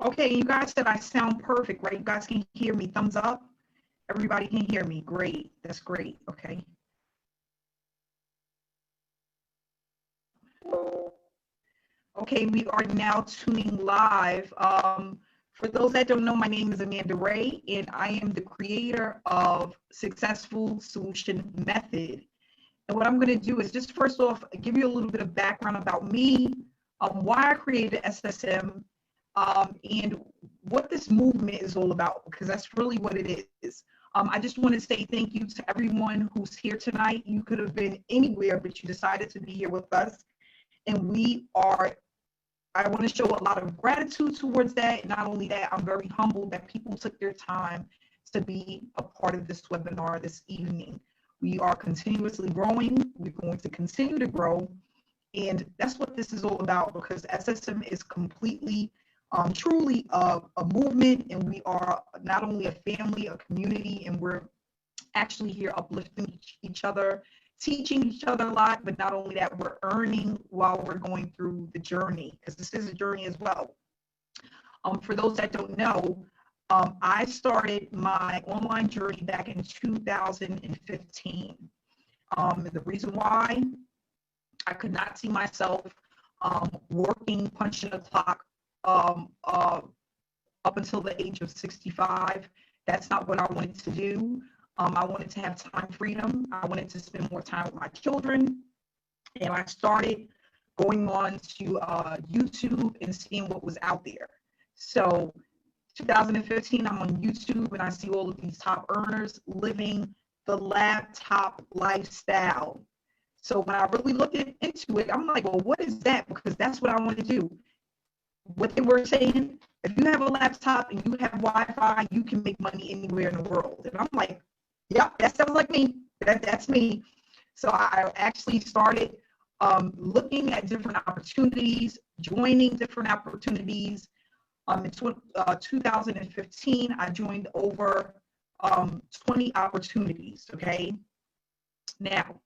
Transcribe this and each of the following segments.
Okay, you guys said I sound perfect, right? You guys can hear me. Thumbs up. Everybody can hear me. Great. That's great. Okay. Okay, we are now tuning live. For those that don't know, my name is Amanda Wray, and I am the creator of Successful Solution Method. And what I'm going to do is just first off, give you a little bit of background about me, why I created SSM, and what this movement is all about, because that's really what it is. I just want to say thank you to everyone who's here tonight. You could have been anywhere, but you decided to be here with us. And I want to show a lot of gratitude towards that. Not only that, I'm very humbled that people took their time to be a part of this webinar this evening. We are continuously growing. We're going to continue to grow. And that's what this is all about, because SSM is completely, truly a movement. And we are not only a family, a community, and we're actually here uplifting each other, teaching each other a lot, but not only that, we're earning while we're going through the journey, because this is a journey as well. For those that don't know, I started my online journey back in 2015. The reason why I could not see myself working, punching a clock up until the age of 65. That's not what I wanted to do. I wanted to have time freedom. I wanted to spend more time with my children. And I started going on to YouTube and seeing what was out there. So 2015, I'm on YouTube and I see all of these top earners living the laptop lifestyle. So when I really looked into it, I'm like, well, what is that? Because that's what I want to do. What they were saying, if you have a laptop and you have Wi-Fi, you can make money anywhere in the world. And I'm like, yep, that sounds like me. That's me. So I actually started looking at different opportunities, joining different opportunities. In 2015, I joined over 20 opportunities, okay? Now,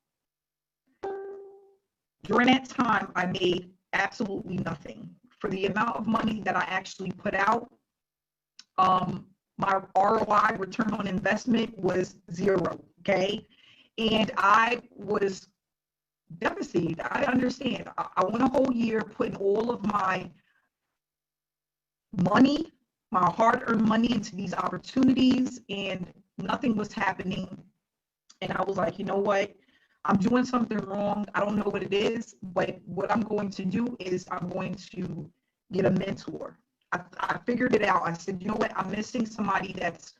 during that time, I made absolutely nothing. For the amount of money that I actually put out, my ROI, return on investment, was zero, okay? And I was devastated. I understand. I went a whole year putting all of my money, my hard-earned money, into these opportunities, and nothing was happening. And I was like, you know what? I'm doing something wrong. I don't know what it is, but what I'm going to do is I'm going to get a mentor. I figured it out. I said, you know what? I'm missing somebody that's,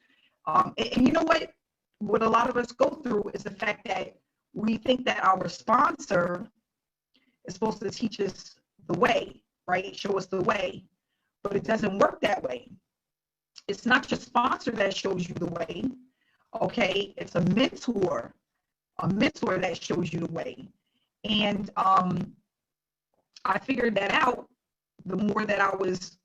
and you know what? What a lot of us go through is the fact that we think that our sponsor is supposed to teach us the way, right? Show us the way, but it doesn't work that way. It's not your sponsor that shows you the way, okay? It's a mentor that shows you the way. And I figured that out the more that I was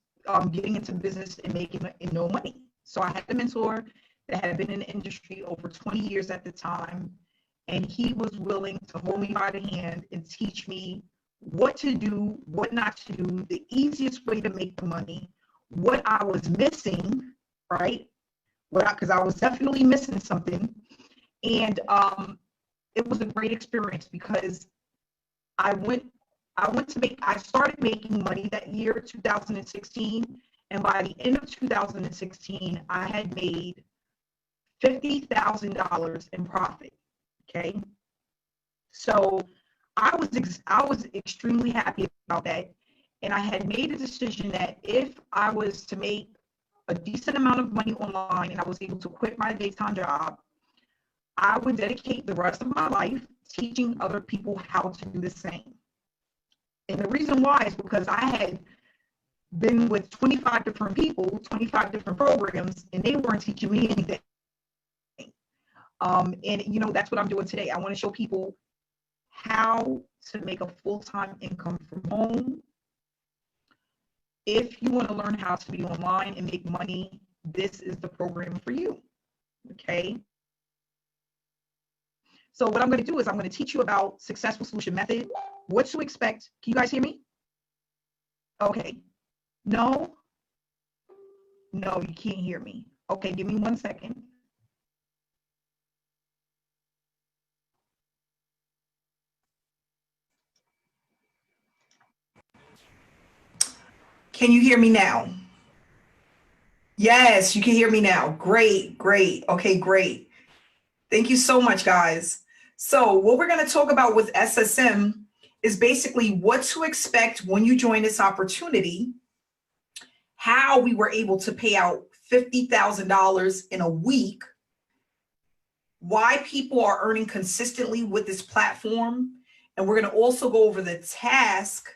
getting into business and making no money. So I had a mentor that had been in the industry over 20 years at the time, and he was willing to hold me by the hand and teach me what to do, what not to do, the easiest way to make the money, what I was missing, right? Because I was definitely missing something. And it was a great experience, because I started making money that year, 2016, and by the end of 2016, I had made $50,000 in profit. Okay, so I was extremely happy about that, and I had made a decision that if I was to make a decent amount of money online and I was able to quit my daytime job, I would dedicate the rest of my life teaching other people how to do the same. And the reason why is because I had been with 25 different people, 25 different programs, and they weren't teaching me anything. And you know, that's what I'm doing today. I want to show people how to make a full-time income from home. If you want to learn how to be online and make money, this is the program for you. Okay. So what I'm going to do is I'm going to teach you about Successful Solution Method, what to expect. Can you guys hear me? Okay. No? No, you can't hear me. Okay, give me 1 second. Can you hear me now? Yes, you can hear me now. Great, great. Okay, great. Thank you so much, guys. So what we're going to talk about with SSM is basically what to expect when you join this opportunity, how we were able to pay out $50,000 in a week, why people are earning consistently with this platform, and we're going to also go over the task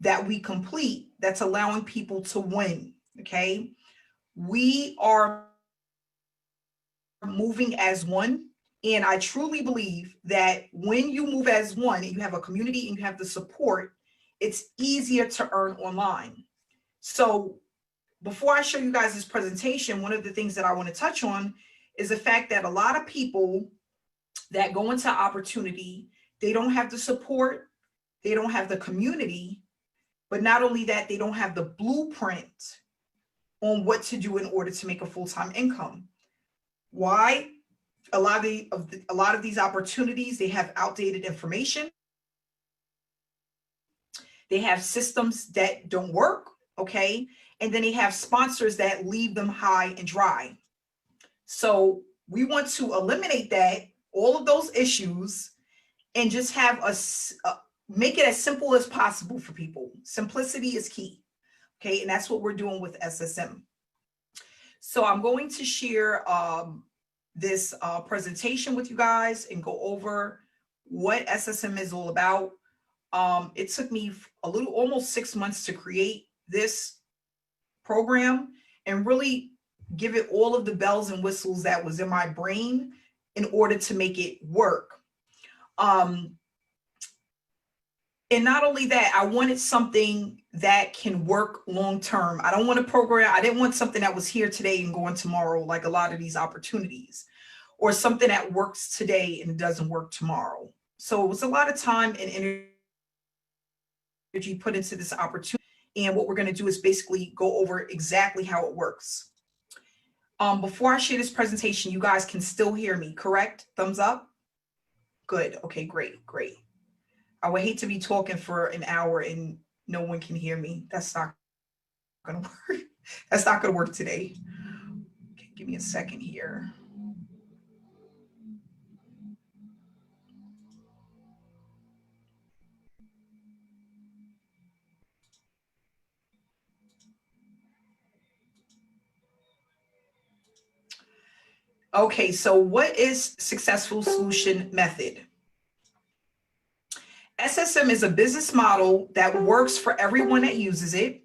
that we complete that's allowing people to win, okay? We are moving as one, and I truly believe that when you move as one and you have a community and you have the support, it's easier to earn online. So before I show you guys this presentation, one of the things that I want to touch on is the fact that a lot of people that go into opportunity, they don't have the support, they don't have the community, but not only that, they don't have the blueprint on what to do in order to make a full-time income. Why? A lot of these opportunities, they have outdated information. They have systems that don't work, okay? And then they have sponsors that leave them high and dry. So we want to eliminate that, all of those issues, and just have make it as simple as possible for people. Simplicity is key, okay? And that's what we're doing with SSM. So I'm going to share this presentation with you guys and go over what SSM is all about. It took me almost 6 months to create this program and really give it all of the bells and whistles that was in my brain in order to make it work. And not only that, I wanted something that can work long term. I don't want a program. I didn't want something that was here today and going tomorrow, like a lot of these opportunities, or something that works today and it doesn't work tomorrow. So it was a lot of time and energy put into this opportunity. And what we're going to do is basically go over exactly how it works. Before I share this presentation, you guys can still hear me, correct? Thumbs up. Good. Okay, great, great. I would hate to be talking for an hour and no one can hear me. That's not going to work. That's not going to work today. Okay, give me a second here. Okay, so what is successful solution method? SSM is a business model that works for everyone that uses it.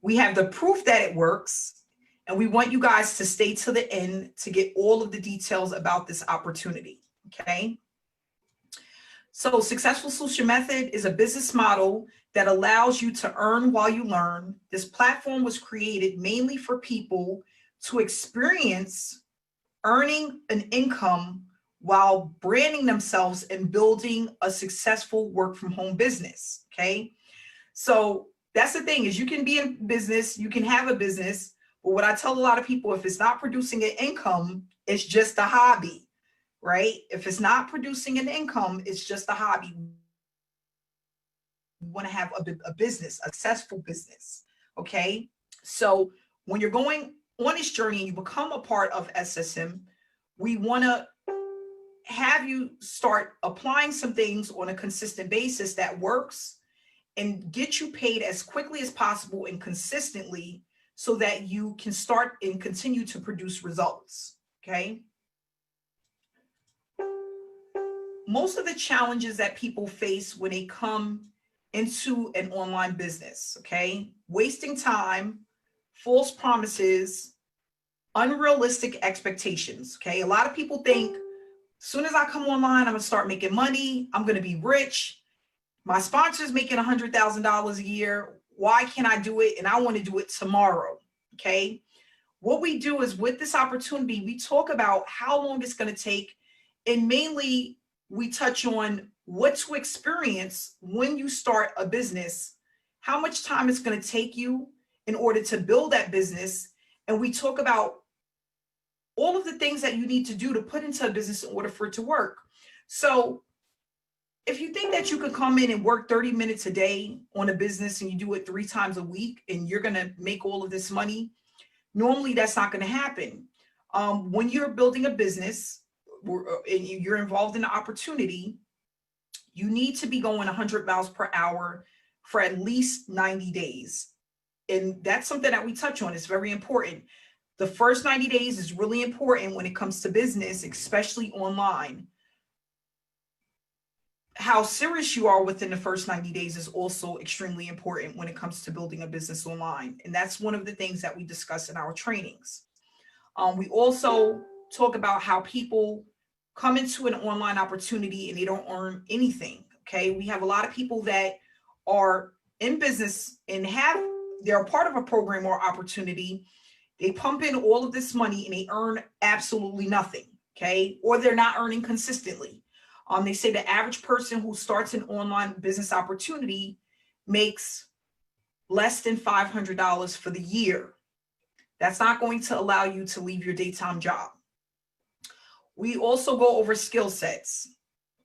We have the proof that it works, and we want you guys to stay to the end to get all of the details about this opportunity, okay? So successful solution method is a business model that allows you to earn while you learn. This platform was created mainly for people to experience earning an income while branding themselves and building a successful work from home business, okay? So that's the thing, is you can be in business, you can have a business, but what I tell a lot of people, if it's not producing an income, it's just a hobby, right? If it's not producing an income, it's just a hobby. We want to have a business, a successful business, okay? So when you're going on this journey and you become a part of SSM, we want to have you start applying some things on a consistent basis that works and get you paid as quickly as possible and consistently so that you can start and continue to produce results, okay? Most of the challenges that people face when they come into an online business, okay? Wasting time, false promises, unrealistic expectations, okay? A lot of people think, as soon as I come online, I'm gonna start making money, I'm gonna be rich. My sponsor's making $100,000 a year. Why can't I do it? And I wanna do it tomorrow, okay? What we do is with this opportunity, we talk about how long it's gonna take, and mainly we touch on what to experience when you start a business, how much time it's gonna take you, in order to build that business. And we talk about all of the things that you need to do to put into a business in order for it to work. So if you think that you could come in and work 30 minutes a day on a business and you do it 3 times a week and you're going to make all of this money, normally that's not going to happen. When you're building a business and you're involved in an opportunity, you need to be going 100 miles per hour for at least 90 days. And that's something that we touch on. It's very important. The first 90 days is really important when it comes to business, especially online. How serious you are within the first 90 days is also extremely important when it comes to building a business online. And that's one of the things that we discuss in our trainings. We also talk about how people come into an online opportunity and they don't earn anything. Okay. We have a lot of people that are in business and they're a part of a program or opportunity. They pump in all of this money and they earn absolutely nothing. Okay. Or they're not earning consistently. They say the average person who starts an online business opportunity makes less than $500 for the year. That's not going to allow you to leave your daytime job. We also go over skill sets.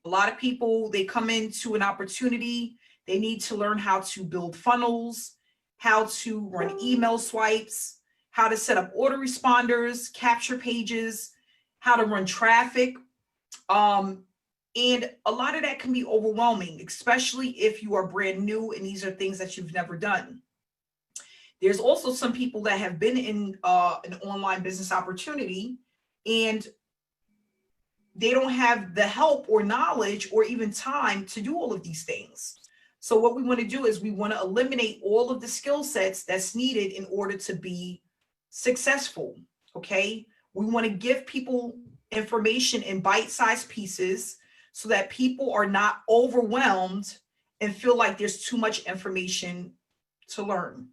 A lot of people, they come into an opportunity, they need to learn how to build funnels, how to run email swipes, how to set up auto responders, capture pages, how to run traffic. And a lot of that can be overwhelming, especially if you are brand new and these are things that you've never done. There's also some people that have been in an online business opportunity and they don't have the help or knowledge or even time to do all of these things. So what we want to do is we want to eliminate all of the skill sets that's needed in order to be successful. Okay. We want to give people information in bite-sized pieces so that people are not overwhelmed and feel like there's too much information to learn.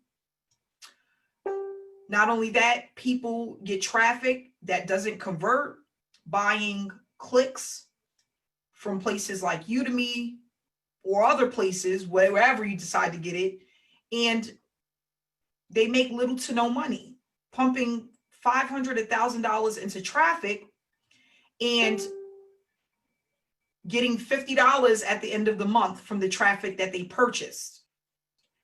Not only that, people get traffic that doesn't convert, buying clicks from places like Udemy or other places, wherever you decide to get it, and they make little to no money, pumping $500, $1,000 into traffic and getting $50 at the end of the month from the traffic that they purchased.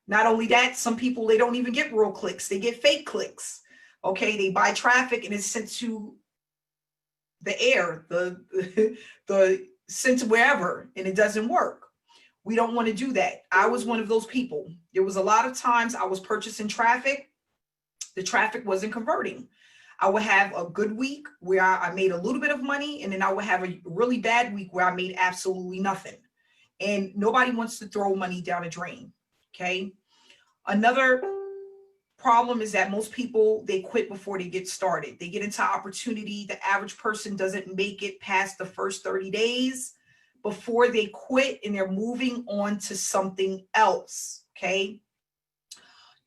Not only that, some people, they don't even get real clicks. They get fake clicks. Okay, they buy traffic and it's sent to the air, the sent to wherever, and it doesn't work. We don't want to do that. I was one of those people. There was a lot of times I was purchasing traffic. The traffic wasn't converting. I would have a good week where I made a little bit of money, and then I would have a really bad week where I made absolutely nothing. And nobody wants to throw money down a drain. Okay. Another problem is that most people, they quit before they get started. They get into opportunity. The average person doesn't make it past the first 30 days before they quit and they're moving on to something else. Okay.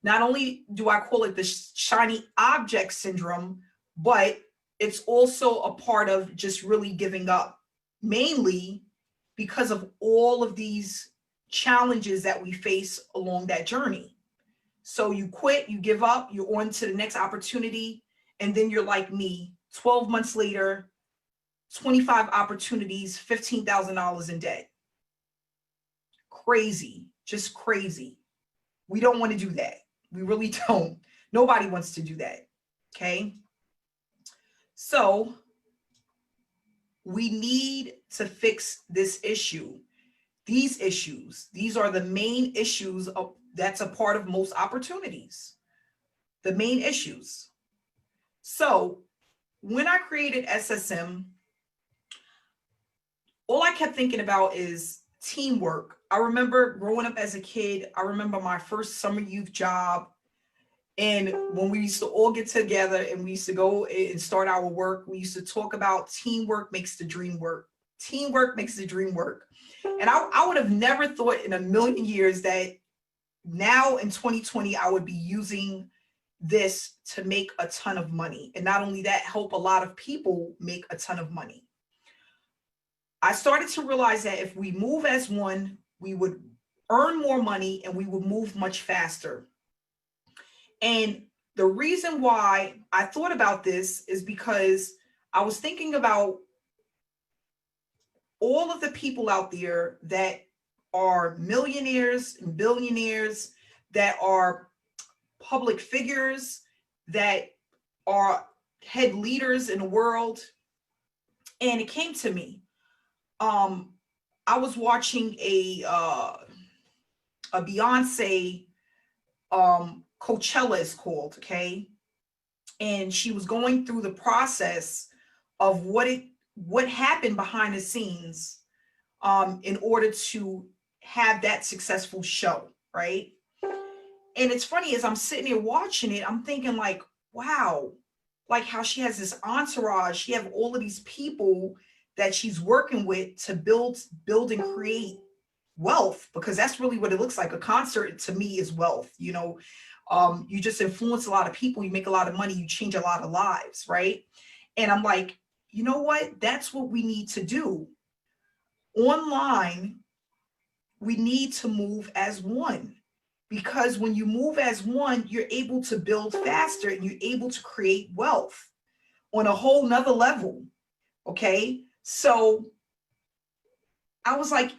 Not only do I call it the shiny object syndrome, but it's also a part of just really giving up, mainly because of all of these challenges that we face along that journey. So you quit, you give up, you're on to the next opportunity, and then you're like me, 12 months later, 25 opportunities, $15,000 in debt. Crazy, just crazy. We don't want to do that. We really don't. Nobody wants to do that. Okay. So we need to fix this issue. These issues, these are the main issues that's a part of most opportunities. The main issues. So when I created SSM, all I kept thinking about is teamwork. I remember growing up as a kid. I remember my first summer youth job. And when we used to all get together and we used to go and start our work, we used to talk about teamwork makes the dream work. Teamwork makes the dream work. And I would have never thought in a million years that now in 2020, I would be using this to make a ton of money. And not only that, help a lot of people make a ton of money. I started to realize that if we move as one, we would earn more money and we would move much faster. And the reason why I thought about this is because I was thinking about all of the people out there that are millionaires and billionaires, that are public figures, that are head leaders in the world. And it came to me. I was watching a Beyonce Coachella is called, okay? And she was going through the process of what happened behind the scenes in order to have that successful show, right? And it's funny, as I'm sitting here watching it, I'm thinking like, wow, like how she has this entourage. She have all of these people that she's working with to build and create wealth, because that's really what it looks like. A concert to me is wealth. You know, you just influence a lot of people, you make a lot of money, you change a lot of lives, right? And I'm like, you know what? That's what we need to do. Online, we need to move as one, because when you move as one, you're able to build faster and you're able to create wealth on a whole nother level. Okay. So I was like,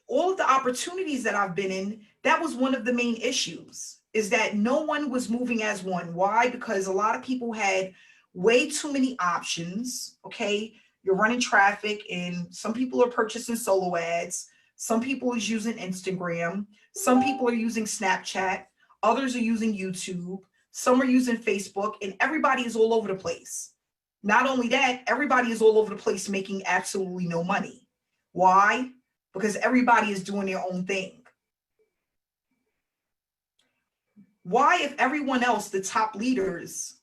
all of the opportunities that I've been in, that was one of the main issues, is that no one was moving as one. Why? Because a lot of people had way too many options. Okay. You're running traffic, and some people are purchasing solo ads. Some people is using Instagram. Some people are using Snapchat. Others are using YouTube. Some are using Facebook, and everybody is all over the place. Not only that, everybody is all over the place making absolutely no money. Why? Because everybody is doing their own thing. Why, if everyone else, the top leaders,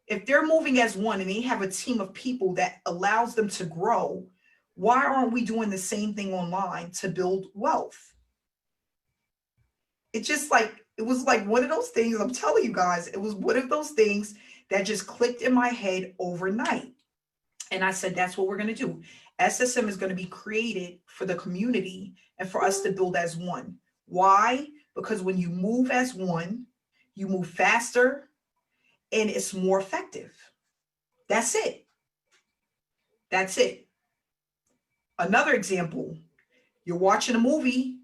if they're moving as one and they have a team of people that allows them to grow, why aren't we doing the same thing online to build wealth? It was like one of those things, I'm telling you guys, it was one of those things that just clicked in my head overnight. And I said, that's what we're going to do. SSM is going to be created for the community and for us to build as one. Why? Because when you move as one, you move faster and it's more effective. That's it. That's it. Another example, you're watching a movie.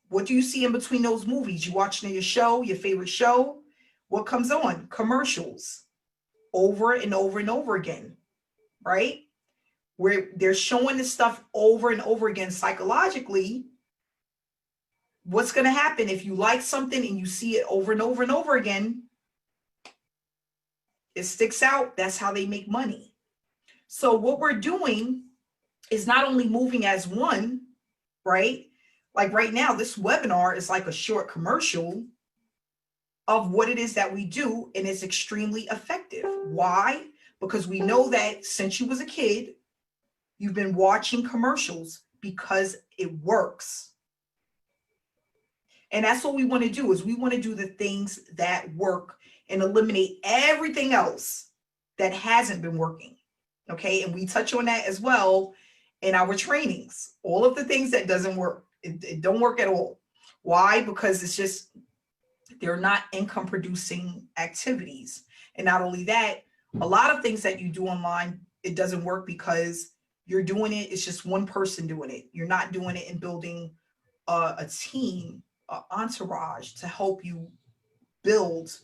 What do you see in between those movies? You watching your show, your favorite show. What comes on? Commercials over and over and over again, right? Where they're showing this stuff over and over again psychologically. What's going to happen if you like something and you see it over and over and over again? It sticks out. That's how they make money. So what we're doing is not only moving as one, right? Like right now, this webinar is like a short commercial of what it is that we do, and it's extremely effective. Why? Because we know that since you was a kid, you've been watching commercials because it works. And that's what we want to do, is we want to do the things that work and eliminate everything else that hasn't been working. Okay. And we touch on that as well in our trainings. All of the things that doesn't work, it don't work at all. Why? Because it's just, they're not income producing activities. And not only that, a lot of things that you do online, it doesn't work because you're doing it. It's just one person doing it. You're not doing it in building a team, an entourage to help you build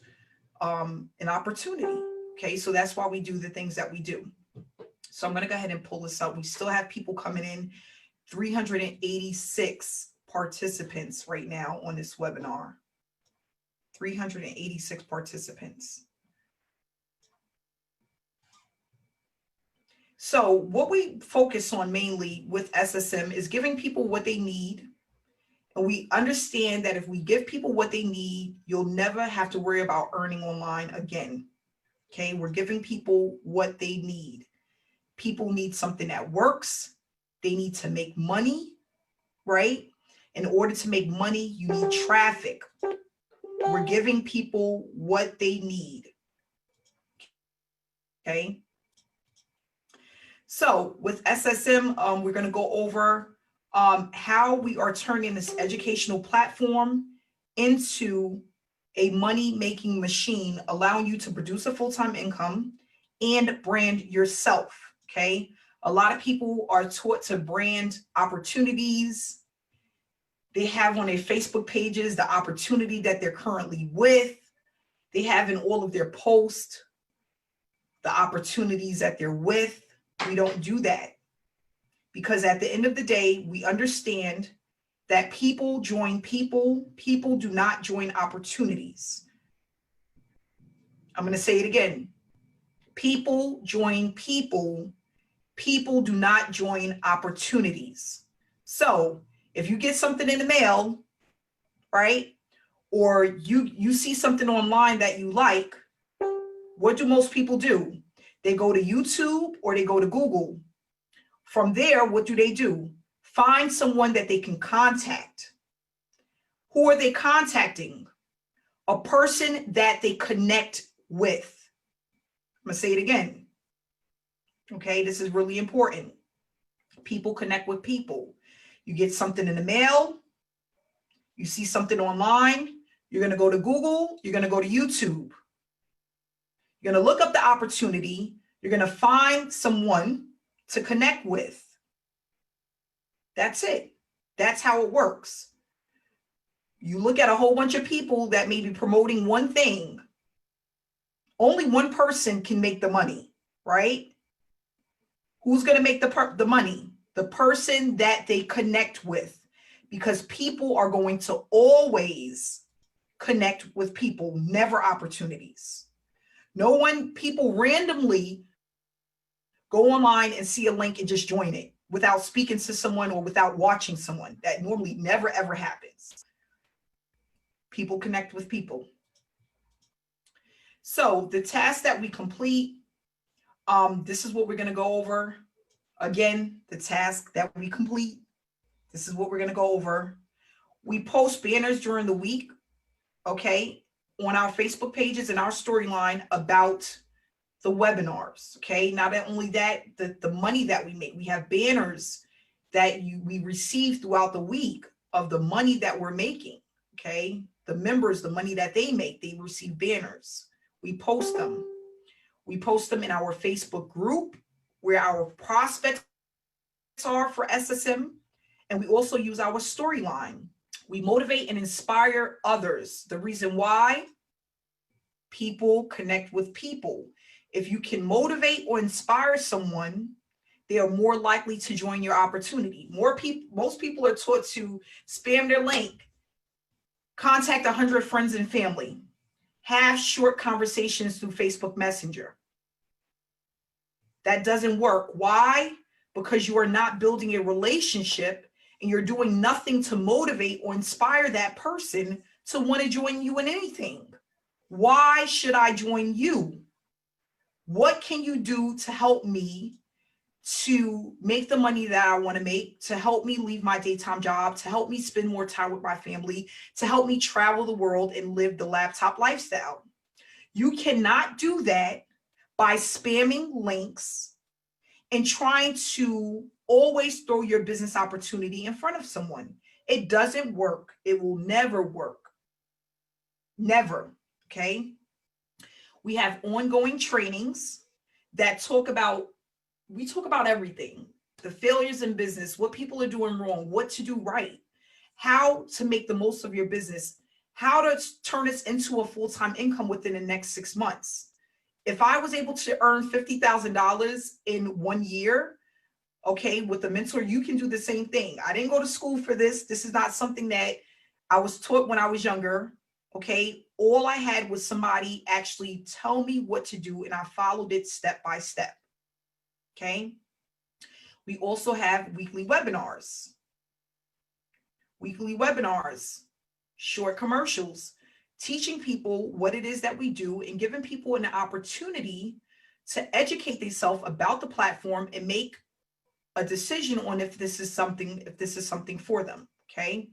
an opportunity. Okay, so that's why we do the things that we do. So I'm going to go ahead and pull this up. We still have people coming in, 386 participants right now on this webinar. 386 participants. So what we focus on mainly with SSM is giving people what they need. And we understand that if we give people what they need, you'll never have to worry about earning online again. Okay, we're giving people what they need. People need something that works. They need to make money, right? In order to make money, you need traffic. We're giving people what they need. Okay. So with SSM, we're going to go over how we are turning this educational platform into a money-making machine, allowing you to produce a full-time income and brand yourself, okay? A lot of people are taught to brand opportunities. They have on their Facebook pages the opportunity that they're currently with. They have in all of their posts the opportunities that they're with. We don't do that, because at the end of the day, we understand that people join people. People do not join opportunities. I'm going to say it again. People join people. People do not join opportunities. So if you get something in the mail, right, or you see something online that you like, what do most people do? They go to YouTube or they go to Google. From there, what do? Find someone that they can contact. Who are they contacting? A person that they connect with. I'm going to say it again. Okay, this is really important. People connect with people. You get something in the mail, you see something online, you're going to go to Google, you're going to go to YouTube. You're going to look up the opportunity, you're going to find someone to connect with. That's it. That's how it works. You look at a whole bunch of people that may be promoting one thing. Only one person can make the money, right? Who's going to make the money? The person that they connect with, because people are going to always connect with people, never opportunities. No one, people randomly go online and see a link and just join it without speaking to someone or without watching someone. That normally never, ever happens. People connect with people. So the task that we complete, this is what we're going to go over. Again, the task that we complete, this is what we're going to go over. We post banners during the week, okay, on our Facebook pages and our storyline about the webinars, okay? Not only that, the money that we make, we have banners that we receive throughout the week of the money that we're making, okay? The members, the money that they make, they receive banners. We post them. We post them in our Facebook group where our prospects are for SSM, and we also use our storyline. We motivate and inspire others. The reason why? People connect with people. If you can motivate or inspire someone, they are more likely to join your opportunity. Most people are taught to spam their link, contact 100 friends and family, have short conversations through Facebook Messenger. That doesn't work. Why? Because you are not building a relationship and you're doing nothing to motivate or inspire that person to want to join you in anything. Why should I join you? What can you do to help me to make the money that I want to make, to help me leave my daytime job, to help me spend more time with my family, to help me travel the world and live the laptop lifestyle? You cannot do that by spamming links and trying to always throw your business opportunity in front of someone. It doesn't work. It will never work. Never. Okay. We have ongoing trainings that talk about everything, the failures in business, what people are doing wrong, what to do right, how to make the most of your business, how to turn this into a full-time income within the next 6 months. If I was able to earn $50,000 in 1 year, okay, with a mentor, you can do the same thing. I didn't go to school for this. This is not something that I was taught when I was younger. Okay, all I had was somebody actually tell me what to do, and I followed it step by step. Okay, we also have weekly webinars. Short commercials, teaching people what it is that we do and giving people an opportunity to educate themselves about the platform and make a decision on if this is something for them. Okay.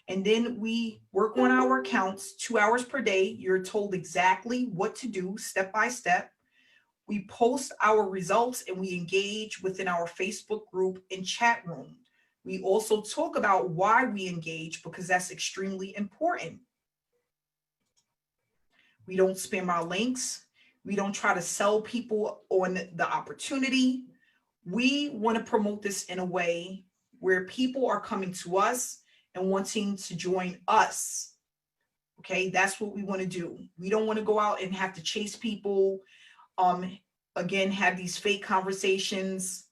And then we work on our accounts 2 hours per day. You're told exactly what to do step by step. We post our results and we engage within our Facebook group and chat room. We also talk about why we engage, because that's extremely important. We don't spam our links. We don't try to sell people on the opportunity. We want to promote this in a way where people are coming to us and wanting to join us. Okay, that's what we want to do. We don't want to go out and have to chase people. Again, have these fake conversations,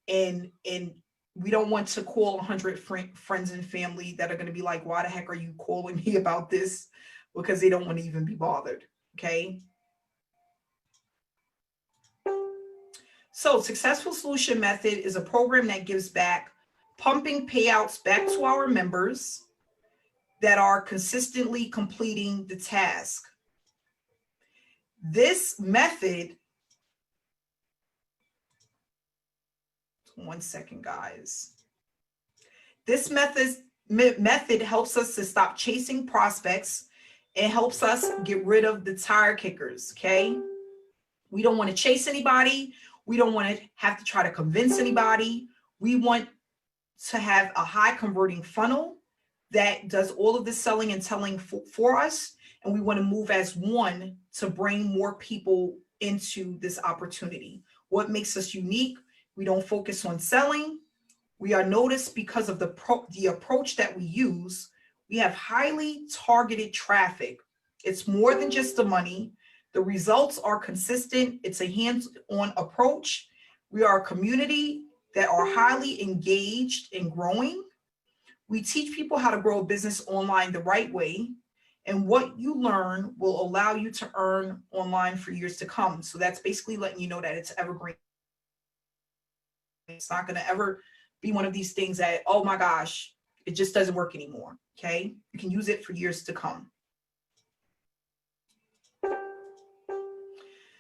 and we don't want to call 100 friends and family that are going to be like, why the heck are you calling me about this? Because they don't want to even be bothered. Okay. So Successful Solution Method is a program that gives back, pumping payouts back to our members that are consistently completing the task. This method, one second, guys. This method helps us to stop chasing prospects. It helps us get rid of the tire kickers, okay? We don't want to chase anybody. We don't want to have to try to convince anybody. We want to have a high converting funnel that does all of the selling and telling for us. And we want to move as one to bring more people into this opportunity. What makes us unique? We don't focus on selling. We are noticed because of the approach that we use. We have highly targeted traffic. It's more than just the money. The results are consistent. It's a hands-on approach. We are a community that are highly engaged and growing. We teach people how to grow a business online the right way. And what you learn will allow you to earn online for years to come. So that's basically letting you know that it's evergreen. It's not going to ever be one of these things that, oh my gosh, it just doesn't work anymore. Okay. You can use it for years to come.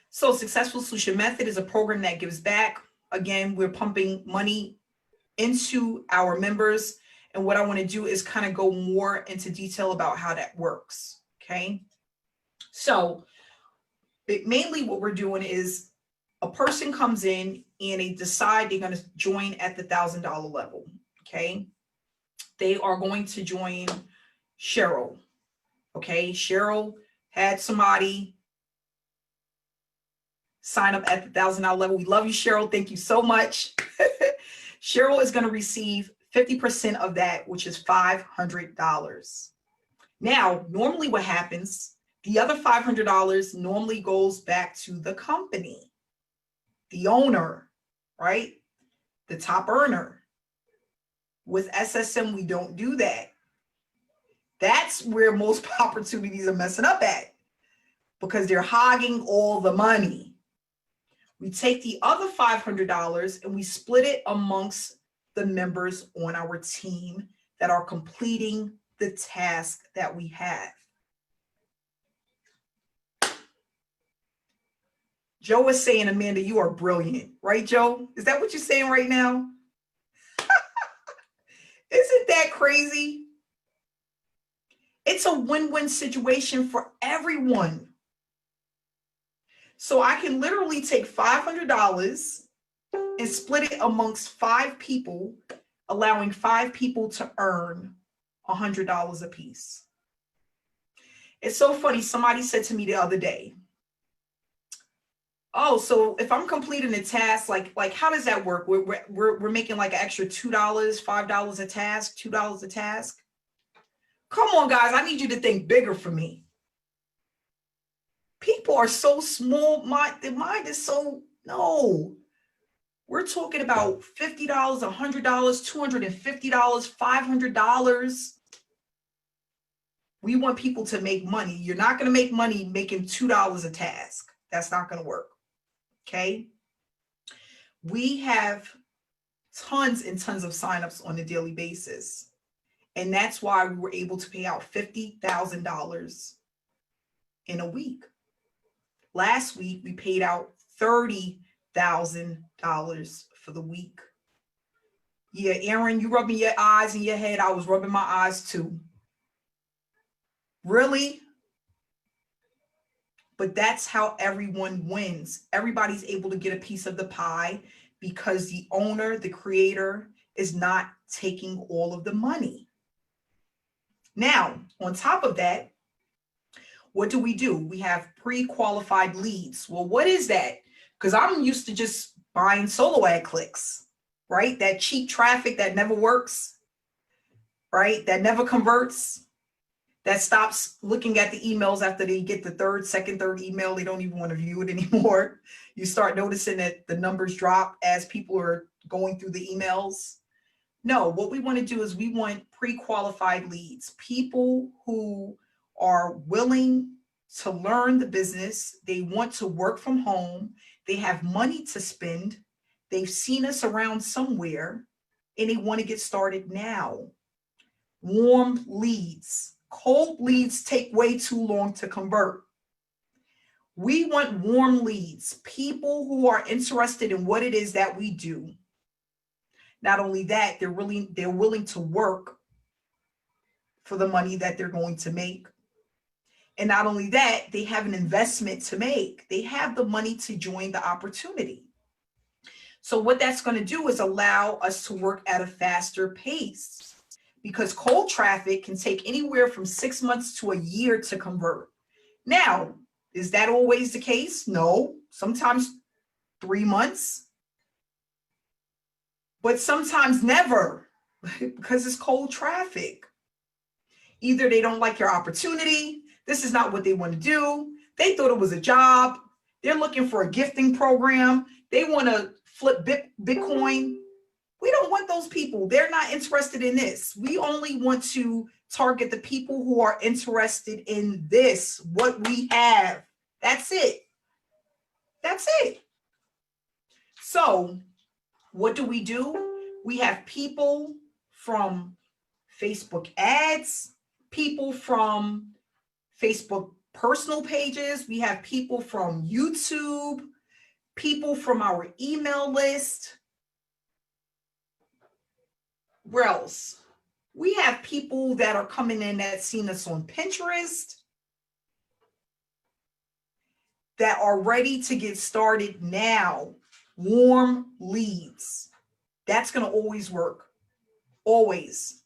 So Successful Solution Method is a program that gives back. Again, we're pumping money into our members. And what I want to do is kind of go more into detail about how that works. Okay. So mainly what we're doing is a person comes in and they decide they're going to join at the $1,000 level. Okay. They are going to join Cheryl. Okay. Cheryl had somebody sign up at the $1,000 level. We love you, Cheryl. Thank you so much. Cheryl is going to receive 50% of that, which is $500. Now, normally what happens, the other $500 normally goes back to the company, the owner, right? The top earner. With SSM, we don't do that. That's where most opportunities are messing up at, because they're hogging all the money. We take the other $500 and we split it amongst the members on our team that are completing the task that we have. Joe is saying, Amanda, you are brilliant, right, Joe? Is that what you're saying right now? Isn't that crazy? It's a win-win situation for everyone. So I can literally take $500 and split it amongst 5 people, allowing 5 people to earn $100 a piece. It's so funny. Somebody said to me the other day, oh, so if I'm completing a task, like how does that work? We're making like an extra $2, $5 a task, $2 a task. Come on, guys. I need you to think bigger for me. People are so small. Their mind is so, no. We're talking about $50, $100, $250, $500. We want people to make money. You're not going to make money making $2 a task. That's not going to work. Okay. We have tons and tons of signups on a daily basis. And that's why we were able to pay out $50,000 in a week. Last week, we paid out $30,000 for the week. Yeah, Aaron, you rubbing your eyes and your head. I was rubbing my eyes too. Really? But that's how everyone wins. Everybody's able to get a piece of the pie because the owner, the creator, is not taking all of the money. Now, on top of that, What do? We have pre-qualified leads. Well, what is that? Because I'm used to just buying solo ad clicks, right? That cheap traffic that never works, right? That never converts, that stops looking at the emails after they get the second, third email. They don't even want to view it anymore. You start noticing that the numbers drop as people are going through the emails. No, what we want to do is we want pre-qualified leads, people who are willing to learn the business. They want to work from home. They have money to spend. They've seen us around somewhere and they want to get started now. Warm leads. Cold leads take way too long to convert. We want warm leads, people who are interested in what it is that we do. Not only that, they're willing to work for the money that they're going to make. And not only that, they have an investment to make. They have the money to join the opportunity. So what that's going to do is allow us to work at a faster pace, because cold traffic can take anywhere from 6 months to a year to convert. Now, is that always the case? No, sometimes 3 months. But sometimes never, because it's cold traffic. Either they don't like your opportunity. This is not what they want to do. They thought it was a job. They're looking for a gifting program. They want to flip Bitcoin. We don't want those people. They're not interested in this. We only want to target the people who are interested in this, what we have. That's it. That's it. So what do? We have people from Facebook ads, people from Facebook personal pages. We have people from YouTube, people from our email list. Where else? We have people that are coming in that seen us on Pinterest, that are ready to get started now. Warm leads. That's going to always work. Always.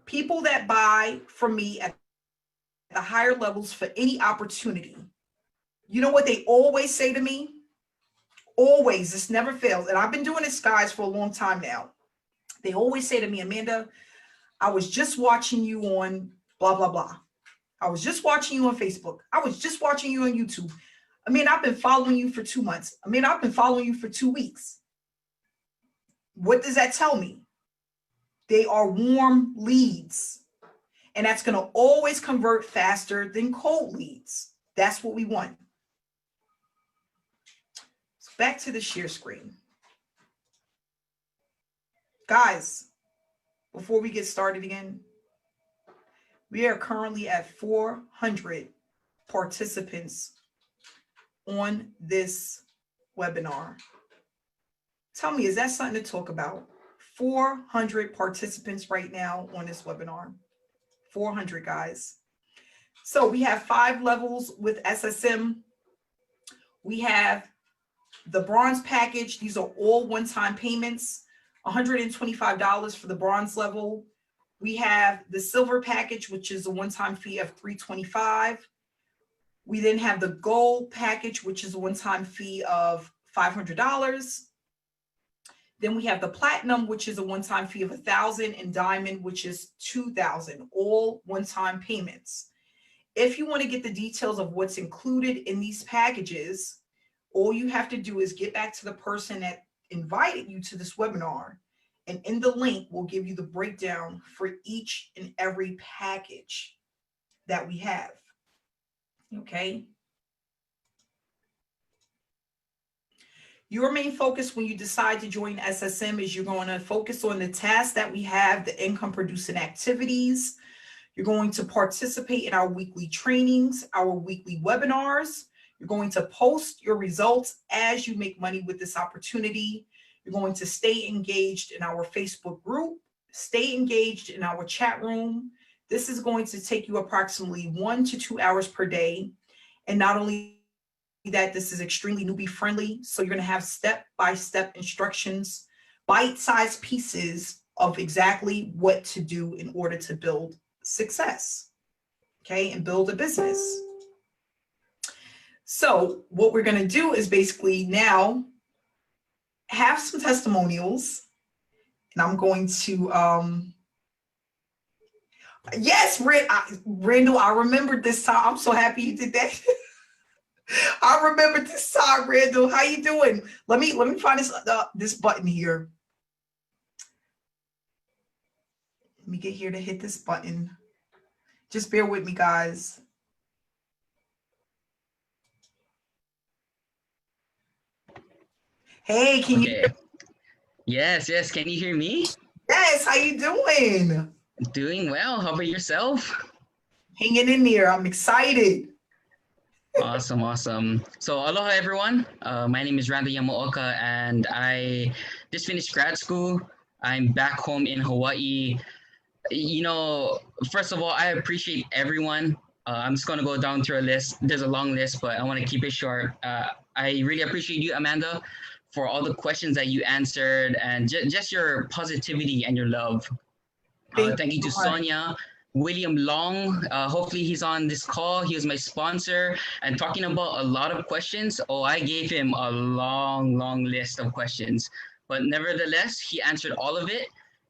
People that buy from me at the higher levels for any opportunity. You know what they always say to me? Always. This never fails. And I've been doing this, guys, for a long time now. They always say to me, Amanda, I was just watching you on blah, blah, blah. I was just watching you on Facebook. I was just watching you on YouTube. I mean, I've been following you for 2 months. I mean, I've been following you for 2 weeks. What does that tell me? They are warm leads. And that's going to always convert faster than cold leads. That's what we want. So back to the share screen. Guys, before we get started again, we are currently at 400 participants on this webinar. Tell me, is that something to talk about? 400 participants right now on this webinar. 400, guys. So we have 5 levels with SSM. We have the bronze package. These are all one-time payments. $125 for the bronze level. We have the silver package, which is a one-time fee of $325. We then have the gold package, which is a one-time fee of $500. Then we have the platinum, which is a one-time fee of $1,000, and diamond, which is $2,000, all one-time payments. If you want to get the details of what's included in these packages, all you have to do is get back to the person that invited you to this webinar, and in the link will give you the breakdown for each and every package that we have. Okay. Your main focus when you decide to join SSM is you're going to focus on the tasks that we have, the income producing activities. You're going to participate in our weekly trainings, our weekly webinars. You're going to post your results as you make money with this opportunity. You're going to stay engaged in our Facebook group, stay engaged in our chat room. This is going to take you approximately 1 to 2 hours per day. And not only that, this is extremely newbie friendly. So you're going to have step-by-step instructions, bite-sized pieces of exactly what to do in order to build success. okay, and build a business. So what we're going to do is basically now have some testimonials, and I'm going to, yes, Randall, I remembered this time. I'm so happy you did that. I remember this time, Randall. How you doing? Let me find this button here. Let me get here to hit this button. Just bear with me, guys. Hey, can you? Yes. Can you hear me? Yes. How you doing? Doing well. How about yourself? Hanging in there. I'm excited. Awesome. So aloha everyone. My name is Randall Yamaoka and I just finished grad school. I'm back home in Hawaii. You know, first of all, I appreciate everyone. I'm just going to go down through a list. There's a long list, but I want to keep it short. I really appreciate you, Amanda, for all the questions that you answered and just your positivity and your love. Thank you to Sonia. William Long, hopefully he's on this call. He was my sponsor and talking about a lot of questions. Oh, I gave him a long list of questions, but nevertheless, he answered all of it.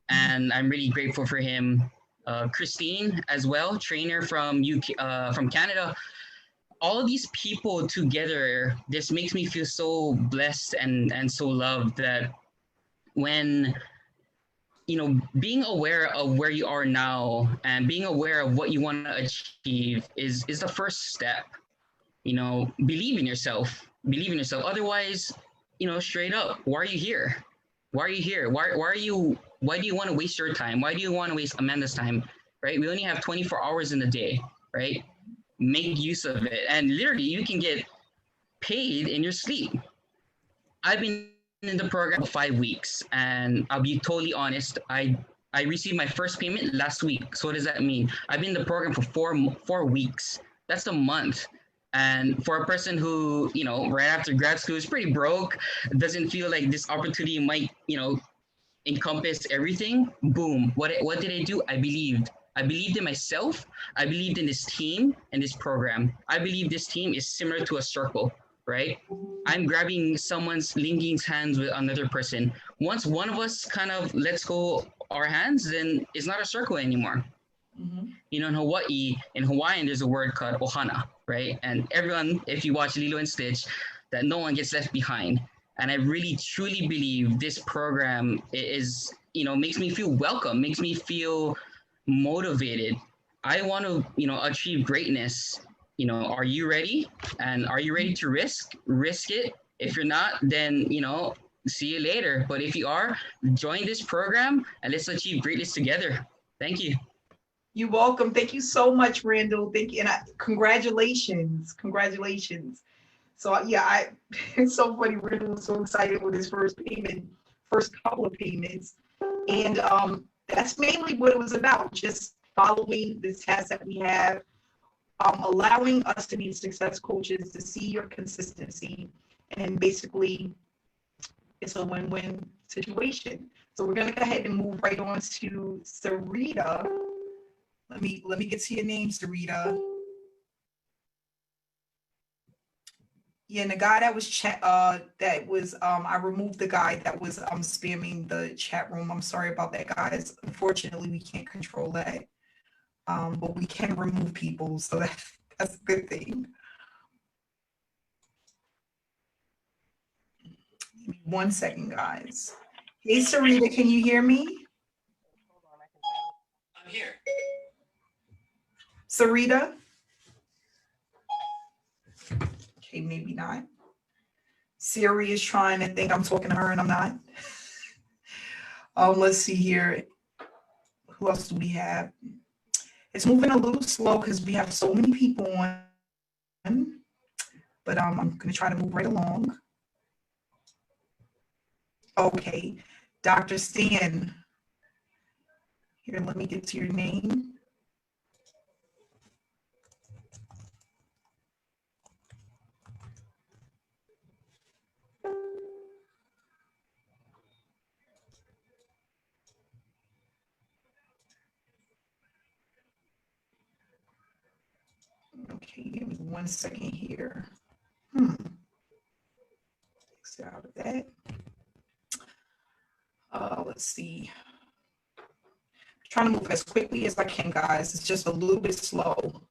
And I'm really grateful for him. Christine as well, trainer from from Canada. All of these people together, this makes me feel so blessed and so loved that when being aware of where you are now and being aware of what you want to achieve is the first step. Believe in yourself. Otherwise, straight up, why are you here? Why do you want to waste your time? Why do you want to waste Amanda's time? Right? We only have 24 hours in a day, right? Make use of it. And literally you can get paid in your sleep. I've been in the program for 5 weeks, and I'll be totally honest. I received my first payment last week. So what does that mean? I've been in the program for 4 weeks. That's a month. And for a person who, right after grad school is pretty broke, doesn't feel like this opportunity might, encompass everything. Boom. What did I do? I believed. I believed in myself. I believed in this team and this program. I believe this team is similar to a circle, right? I'm grabbing someone's linking hands with another person. Once one of us kind of lets go our hands, then it's not a circle anymore. Mm-hmm. In Hawaiian, there's a word called ohana, right? And everyone, if you watch Lilo and Stitch, that no one gets left behind. And I really, truly believe this program is, makes me feel welcome, makes me feel motivated. I want to, achieve greatness. Are you ready? And are you ready to risk it? If you're not, then, see you later. But if you are, join this program and let's achieve greatness together. Thank you. You're welcome. Thank you so much, Randall. Thank you. And congratulations. So yeah, it's so funny. Randall was so excited with his first couple of payments. And that's mainly what it was about, just following the tasks that we have, allowing us to be success coaches to see your consistency. And basically, it's a win-win situation. So we're gonna go ahead and move right on to Sarita. Let me get to your name, Sarita. Yeah, and the guy that was I removed the guy that was spamming the chat room. I'm sorry about that, guys. Unfortunately, we can't control that. But we can remove people, so that's a good thing. Give me 1 second, guys. Hey, Sarita, can you hear me? I'm here. Sarita? Okay, maybe not. Siri is trying to think I'm talking to her and I'm not. Let's see here. Who else do we have? It's moving a little slow because we have so many people on. But I'm going to try to move right along. Okay, Dr. Stan. Here, let me get to your name. Okay, give me 1 second here. Exit out of that. Let's see. Trying to move as quickly as I can, guys. It's just a little bit slow.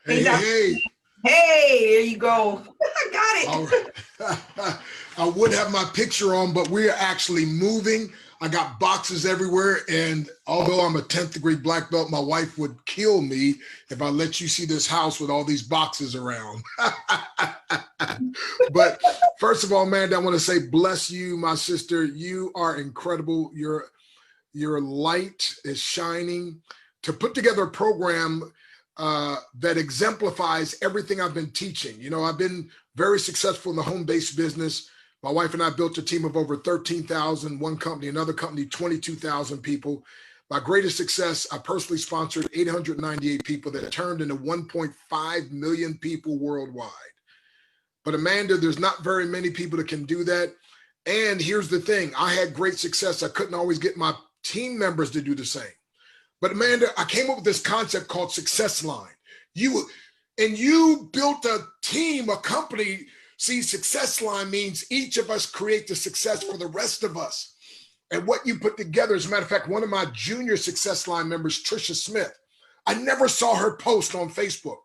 Hey. Hey, there you go. I got it. All right. I would have my picture on, but we're actually moving. I got boxes everywhere. And although I'm a 10th degree black belt, my wife would kill me if I let you see this house with all these boxes around. But first of all, Amanda, I want to say, bless you, my sister. You are incredible. Your light is shining. To put together a program that exemplifies everything I've been teaching. You know, I've been very successful in the home-based business. My wife and I built a team of over 13,000, one company, another company, 22,000 people. My greatest success, I personally sponsored 898 people that turned into 1.5 million people worldwide. But Amanda, there's not very many people that can do that. And here's the thing, I had great success. I couldn't always get my team members to do the same. But Amanda, I came up with this concept called Success Line. You built a team, a company. See, Success Line means each of us create the success for the rest of us. And what you put together, as a matter of fact, one of my junior Success Line members, Trisha Smith, I never saw her post on Facebook.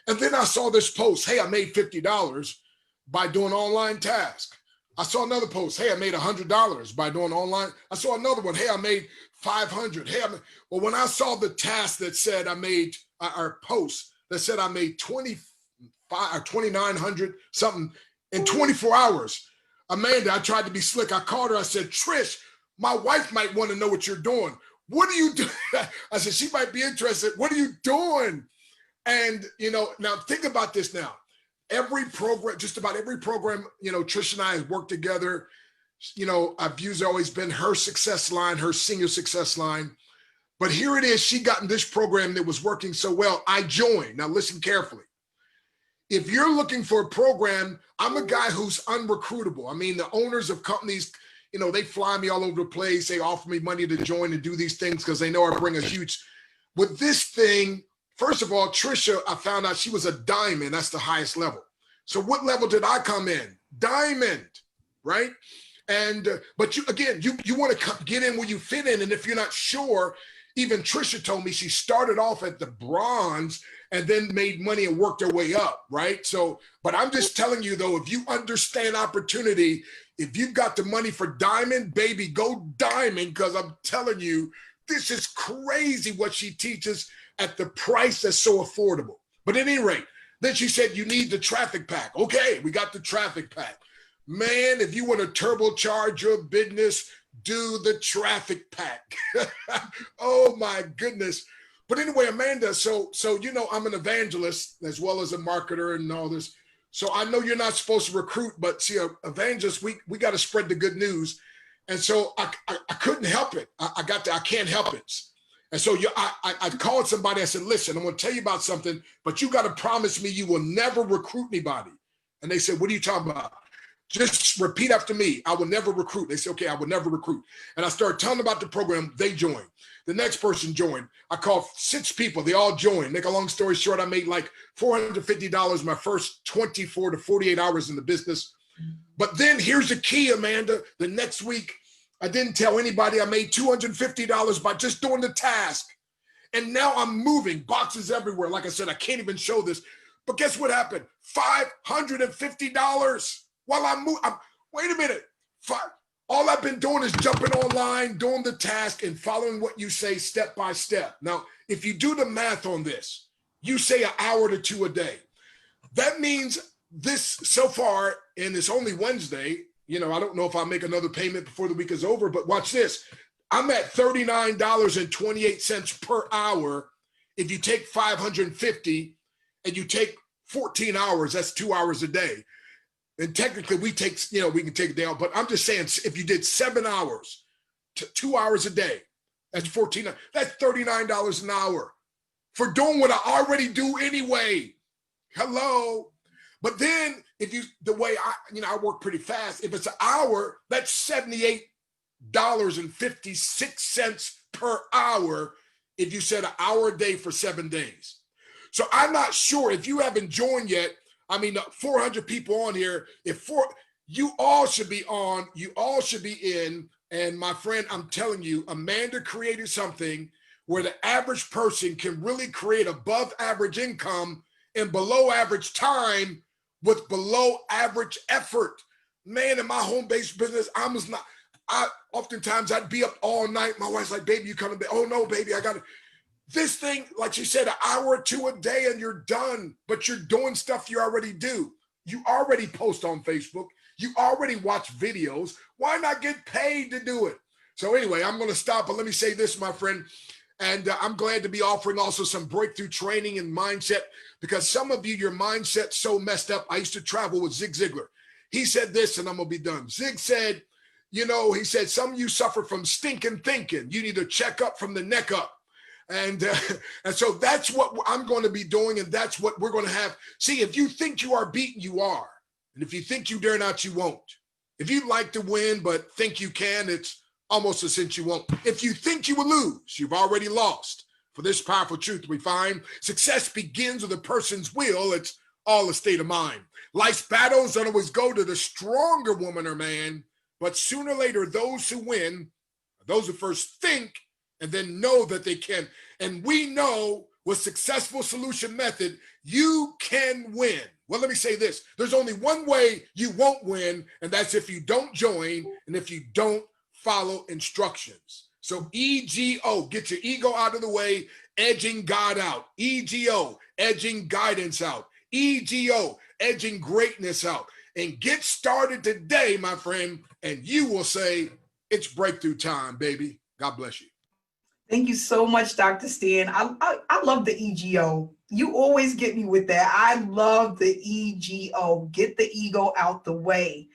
And then I saw this post, hey, I made $50 by doing online tasks. I saw another post, hey, I made $100 by doing online. I saw another one, hey, I made 500. Hey, well, when I saw the task that said I made, our post that said I made 25 or 2,900 something in 24 hours, Amanda, I tried to be slick. I called her. I said, Trish, my wife might want to know what you're doing. What are you doing? I said, she might be interested. What are you doing? And, you know, now think about this now. Every program, just about every program, you know, Trish and I have worked together. You know, I've used always been her success line, her senior success line. But here it is. She got in this program that was working so well. I joined. Now listen carefully. If you're looking for a program, I'm a guy who's unrecruitable. I mean, the owners of companies, you know, they fly me all over the place. They offer me money to join and do these things because they know I bring a huge, with this thing, first of all, Trisha, I found out she was a diamond. That's the highest level. So what level did I come in? Diamond, right? And, but you, again, you want to get in where you fit in. And if you're not sure, even Trisha told me she started off at the bronze and then made money and worked her way up, right? So, but I'm just telling you though, if you understand opportunity, if you've got the money for diamond, baby, go diamond, because I'm telling you, this is crazy what she teaches at the price that's so affordable. But at any rate, then she said, you need the traffic pack. Okay, we got the traffic pack. Man, if you want to turbocharge your business, do the traffic pack. Oh my goodness. But anyway, Amanda, so you know, I'm an evangelist as well as a marketer and all this. So I know you're not supposed to recruit, but see, evangelists, we got to spread the good news. And so I couldn't help it. I can't help it. And so I called somebody. I said, listen, I'm going to tell you about something, but you got to promise me you will never recruit anybody. And they said, what are you talking about? Just repeat after me. I will never recruit. They said, okay, I will never recruit. And I started telling them about the program. They joined. The next person joined. I called 6 people. They all joined. Make a long story short, I made like $450 my first 24 to 48 hours in the business. But then here's the key, Amanda. The next week, I didn't tell anybody. I made $250 by just doing the task. And now I'm moving boxes everywhere. Like I said, I can't even show this. But guess what happened? $550 while I'm moving. Wait a minute. All I've been doing is jumping online, doing the task, and following what you say step by step. Now, if you do the math on this, you say an hour to 2 a day. That means this so far, and it's only Wednesday, you know, I don't know if I'll make another payment before the week is over, but watch this. I'm at $39.28 per hour. If you take 550 and you take 14 hours, that's 2 hours a day. And technically we take, you know, we can take it down, but I'm just saying, if you did 7 hours to 2 hours a day, that's 14, that's $39 an hour for doing what I already do anyway. Hello. But then if you, the way I work pretty fast, if it's an hour, that's $78 $2,000.56 per hour if you said an hour a day for 7 days. So I'm not sure if you haven't joined yet. I mean, 400 people on here. You all should be on, you all should be in. And my friend, I'm telling you, Amanda created something where the average person can really create above average income in below average time with below average effort. Man, in my home-based business, oftentimes I'd be up all night. My wife's like, baby, you coming back? Oh no, baby, I got to. This thing, like she said, an hour or two a day and you're done, but you're doing stuff you already do. You already post on Facebook. You already watch videos. Why not get paid to do it? So anyway, I'm going to stop, but let me say this, my friend, and I'm glad to be offering also some breakthrough training and mindset, because some of you, your mindset's so messed up. I used to travel with Zig Ziglar. He said this, and I'm going to be done. Zig said, he said, some of you suffer from stinking thinking. You need to check up from the neck up. And so that's what I'm going to be doing, and that's what we're going to have. See, if you think you are beaten, you are. And if you think you dare not, you won't. If you'd like to win but think you can, it's almost a cinch you won't. If you think you will lose, you've already lost. For this powerful truth we find, success begins with a person's will. It's all a state of mind. Life's battles don't always go to the stronger woman or man, but sooner or later, those who win are those who first think and then know that they can. And we know with Successful Solution Method, you can win. Well, let me say this. There's only one way you won't win, and that's if you don't join and if you don't follow instructions. So EGO, get your ego out of the way, edging God out. EGO, edging guidance out. EGO, edging greatness out. And get started today, my friend, and you will say, it's breakthrough time, baby. God bless you. Thank you so much, Dr. Stan. I love the EGO. You always get me with that. I love the EGO. Get the ego out the way.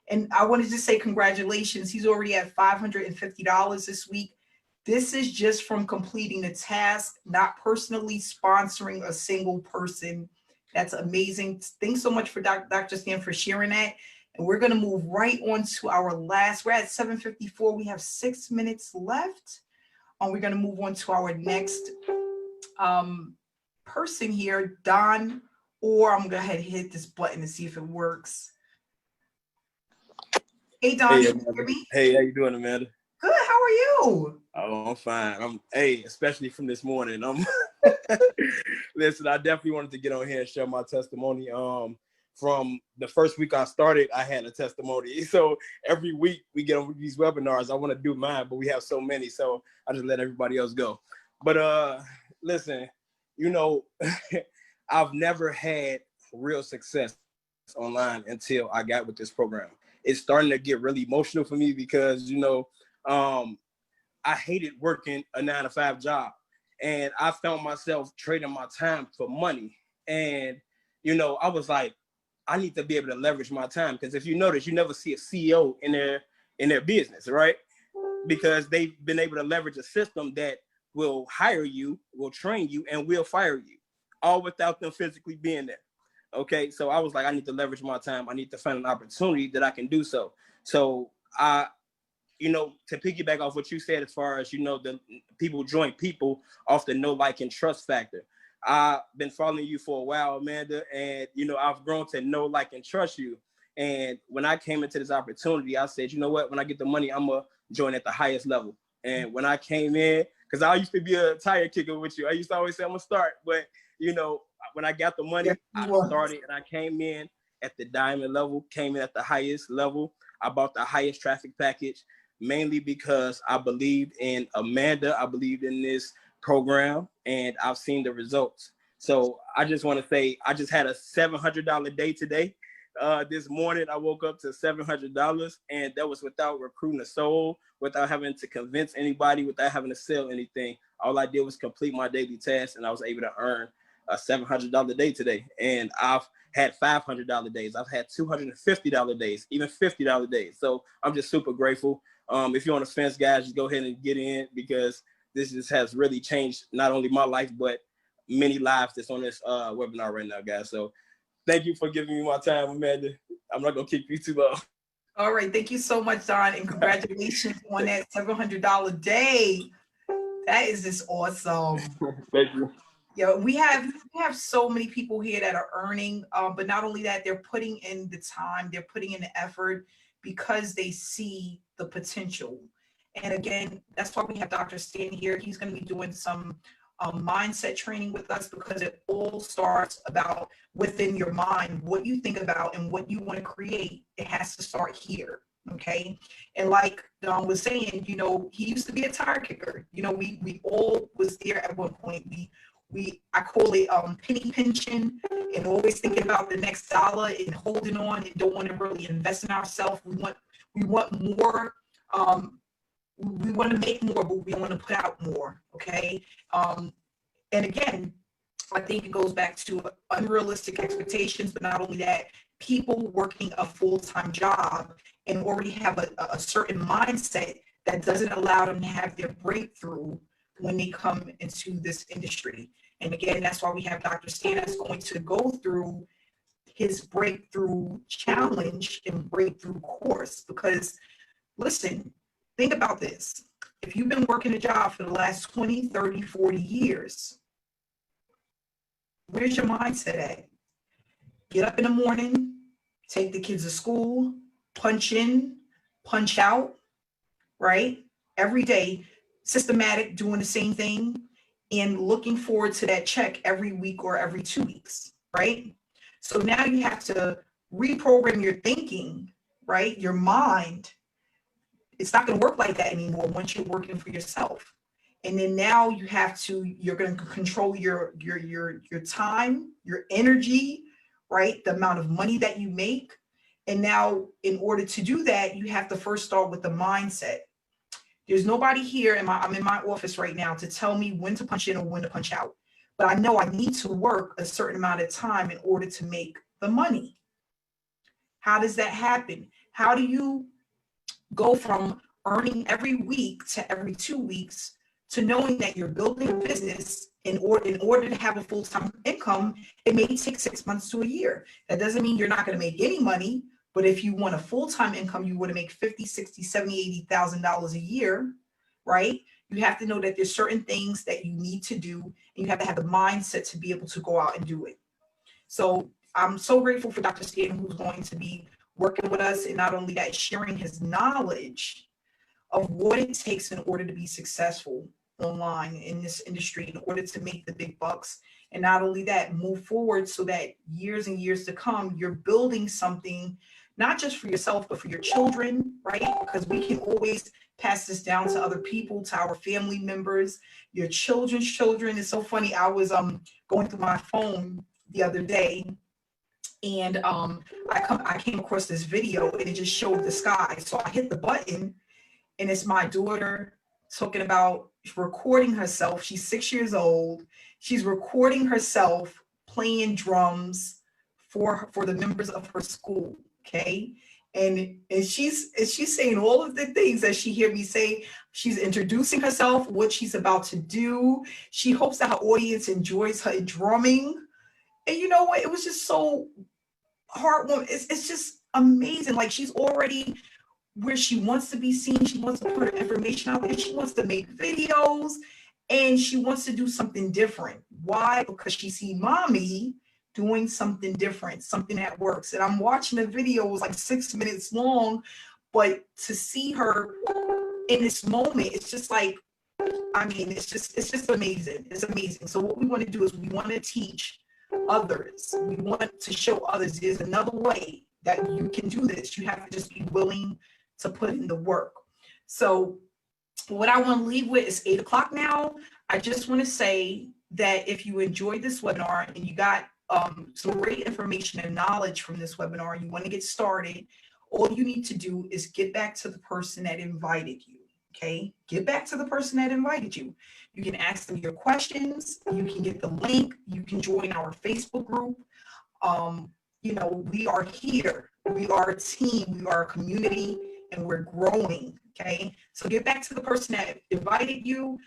And I wanted to say congratulations. He's already at $550 this week. This is just from completing a task, not personally sponsoring a single person. That's amazing. Thanks so much for Dr. Stan for sharing that. And we're going to move right on to our last. We're at 7:54. We have 6 minutes left. We're going to move on to our next person here, Don, or I'm going to go ahead and hit this button to see if it works. Hey, Don, Hey, can you hear me? Hey, how you doing, Amanda? Good, how are you? Oh, I'm fine. Especially from this morning. Listen, I definitely wanted to get on here and share my testimony. From the first week I started, I had a testimony. So every week we get on these webinars. I want to do mine, but we have so many, so I just let everybody else go. But listen, I've never had real success online until I got with this program. It's starting to get really emotional for me because, I hated working a 9-to-5 job, and I found myself trading my time for money. And, I was like, I need to be able to leverage my time, because if you notice, you never see a CEO in their business, right? Because they've been able to leverage a system that will hire you, will train you, and will fire you, all without them physically being there. Okay, so I was like, I need to leverage my time. I need to find an opportunity that I can do so. So to piggyback off what you said, as far as, the people join people off the know, like, and trust factor. I've been following you for a while, Amanda, and, I've grown to know, like, and trust you. And when I came into this opportunity, I said, you know what, when I get the money, I'm going to join at the highest level. And when I came in, because I used to be a tire kicker with you, I used to always say I'm going to start. But, when I got the money, I started and I came in at the diamond level, came in at the highest level. I bought the highest traffic package, mainly because I believed in Amanda. I believed in this program, and I've seen the results. So I just want to say, I just had a $700 day today. This morning, I woke up to $700, and that was without recruiting a soul, without having to convince anybody, without having to sell anything. All I did was complete my daily tasks, and I was able to earn a $700 day today. And I've had $500 days. I've had $250 days, even $50 days. So I'm just super grateful. If you're on the fence, guys, just go ahead and get in, because this just has really changed not only my life, but many lives that's on this webinar right now, guys. So thank you for giving me my time, Amanda. I'm not going to keep you too long. All right. Thank you so much, Don, and congratulations on that $700 day. That is just awesome. Thank you. Yeah, we have so many people here that are earning, but not only that, they're putting in the time, they're putting in the effort because they see the potential. And again, that's why we have Dr. Stan here. He's going to be doing some mindset training with us because it all starts about within your mind, what you think about and what you want to create. It has to start here. Okay. And like Don was saying, you know, he used to be a tire kicker. You know, we all was there at one point. I call it penny pinching and always thinking about the next dollar and holding on and don't want to really invest in ourselves. We want more. We want to make more, but we want to put out more. Okay. And again, I think it goes back to unrealistic expectations, but not only that, people working a full-time job and already have a certain mindset that doesn't allow them to have their breakthrough when they come into this industry. And again, that's why we have Dr. Stan that's going to go through his breakthrough challenge and breakthrough course. Because listen, think about this. If you've been working a job for the last 20, 30, 40 years, where's your mindset at? Get up in the morning, take the kids to school, punch in, punch out, right? Every day, systematic, doing the same thing and looking forward to that check every week or every 2 weeks, right? So now you have to reprogram your thinking, right? Your mind. It's not going to work like that anymore once you're working for yourself. And then now you're going to control your time, your energy, right? The amount of money that you make. And now in order to do that, you have to first start with the mindset. There's nobody here I'm in my office right now to tell me when to punch in or when to punch out. But I know I need to work a certain amount of time in order to make the money. How does that happen? How do you go from earning every week to every 2 weeks to knowing that you're building a business in order to have a full-time income? It may take 6 months to a year. That doesn't mean you're not going to make any money, but if you want a full-time income, you want to make $50, $60, $70, $80,000 a year, right? You have to know that there's certain things that you need to do, and you have to have the mindset to be able to go out and do it. So I'm so grateful for Dr. Stan, who's going to be working with us, and not only that, sharing his knowledge of what it takes in order to be successful online in this industry, in order to make the big bucks. And not only that, move forward so that years and years to come, you're building something, not just for yourself, but for your children, right? Because we can always pass this down to other people, to our family members, your children's children. It's so funny. I was going through my phone the other day, and I came across this video, and it just showed the sky. So I hit the button, and it's my daughter talking about recording herself. She's 6 years old. She's recording herself playing drums for the members of her school. Okay. And she's saying all of the things that she hear me say. She's introducing herself, what she's about to do. She hopes that her audience enjoys her drumming. And you know what? It was just so heartwarming. It's just amazing. Like, she's already where she wants to be seen. She wants to put her information out there. She wants to make videos, and she wants to do something different. Why? Because she see mommy doing something different, something that works. And I'm watching the video, it was like 6 minutes long, but to see her in this moment, it's just like, I mean, it's just amazing. It's amazing. So what we want to do is we want to teach others. We want to show others there's another way that you can do this. You have to just be willing to put in the work. So what I want to leave with is 8 o'clock now. I just want to say that if you enjoyed this webinar and you got some great information and knowledge from this webinar, and you want to get started, all you need to do is get back to the person that invited you. Okay, get back to the person that invited you. You can ask them your questions. You can get the link. You can join our Facebook group. You know, we are here. We are a team. We are a community, and we're growing. Okay, so get back to the person that invited you.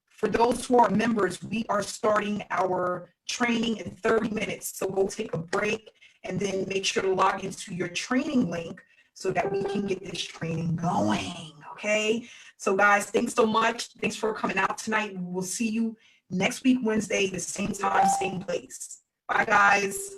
For those who are members, we are starting our training in 30 minutes. So go take a break and then make sure to log into your training link so that we can get this training going. Okay. So guys, thanks so much. Thanks for coming out tonight. We'll see you next week, Wednesday, the same time, same place. Bye, guys.